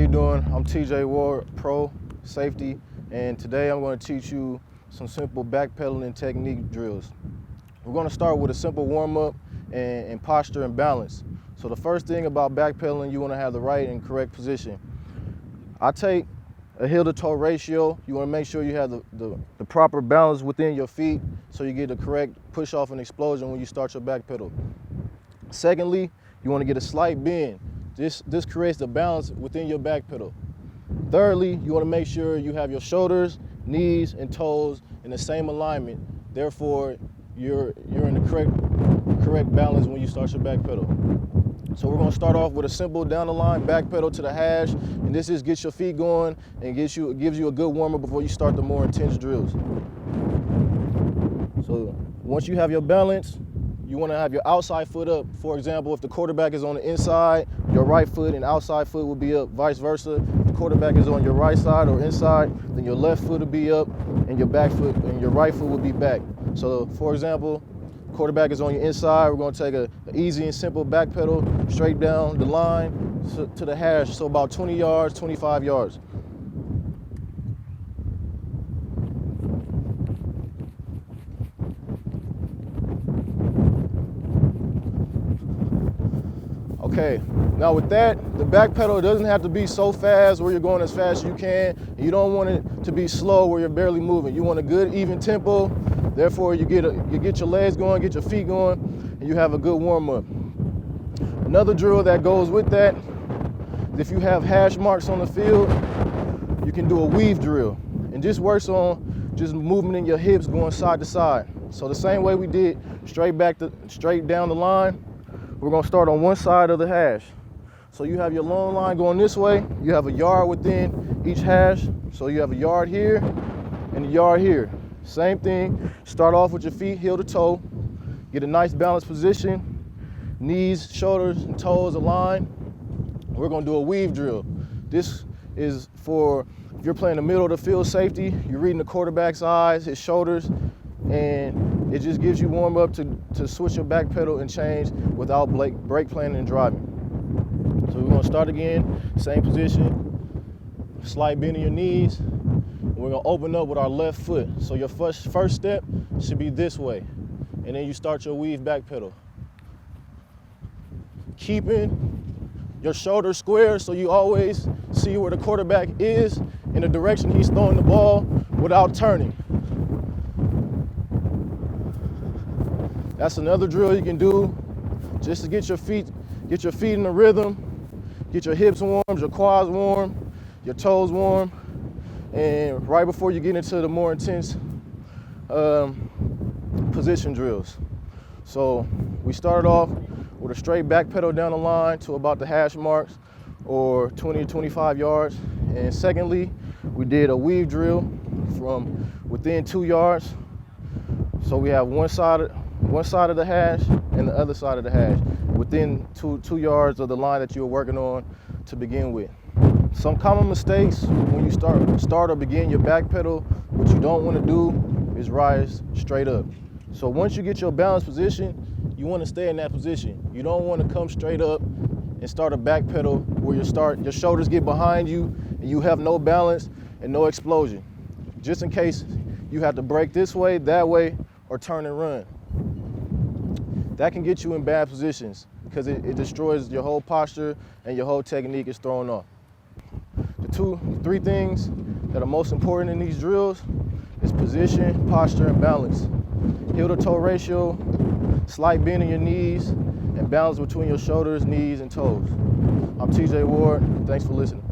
you doing? I'm TJ Ward, Pro Safety, and today I'm going to teach you some simple backpedaling technique drills. We're going to start with a simple warm-up and posture and balance. So the first thing about backpedaling, you want to have the right and correct position. I take a heel-to-toe ratio. You want to make sure you have the proper balance within your feet so you get the correct push-off and explosion when you start your backpedal. Secondly, you want to get a slight bend. This creates the balance within your backpedal. Thirdly, you want to make sure you have your shoulders, knees, and toes in the same alignment. Therefore, you're in the correct balance when you start your backpedal. So we're going to start off with a simple down the line backpedal to the hash, and this is gets your feet going and gives you a good warm-up before you start the more intense drills. So once you have your balance, you want to have your outside foot up. For example, if the quarterback is on the inside, your right foot and outside foot will be up, vice versa. If the quarterback is on your right side or inside, then your left foot will be up and your back foot and your right foot will be back. So for example, quarterback is on your inside, we're going to take an easy and simple backpedal straight down the line to the hash, so about 20 yards, 25 yards. Okay, now with that, the backpedal doesn't have to be so fast where you're going as fast as you can. You don't want it to be slow where you're barely moving. You want a good even tempo. Therefore, you get your legs going, get your feet going, and you have a good warm-up. Another drill that goes with that is if you have hash marks on the field, you can do a weave drill. And this works on just movement in your hips going side to side. So the same way we did straight down the line, we're going to start on one side of the hash. So you have your long line going this way. You have a yard within each hash. So you have a yard here and a yard here. Same thing, start off with your feet heel to toe. Get a nice balanced position. Knees, shoulders, and toes aligned. We're going to do a weave drill. This is for if you're playing the middle of the field safety, you're reading the quarterback's eyes, his shoulders, and it just gives you warm up to switch your back pedal and change without brake planning and driving. So we're going to start again, same position, slight bend in your knees. And we're going to open up with our left foot. So your first step should be this way, and then you start your weave back pedal. Keeping your shoulders square so you always see where the quarterback is in the direction he's throwing the ball without turning. That's another drill you can do just to get your feet in the rhythm, get your hips warm, your quads warm, your toes warm, and right before you get into the more intense position drills. So we started off with a straight back pedal down the line to about the hash marks or 20 to 25 yards. And secondly, we did a weave drill from within 2 yards. So we have one side of the hash and the other side of the hash within two yards of the line that you were working on to begin with. Some common mistakes when you start or begin your back pedal, what you don't want to do is rise straight up. So once you get your balanced position, you want to stay in that position. You don't want to come straight up and start a back pedal where your shoulders get behind you and you have no balance and no explosion. Just in case you have to brake this way, that way, or turn and run. That can get you in bad positions because it destroys your whole posture and your whole technique is thrown off. The three things that are most important in these drills is position, posture, and balance. Heel to toe ratio, slight bend in your knees, and balance between your shoulders, knees, and toes. I'm TJ Ward. Thanks for listening.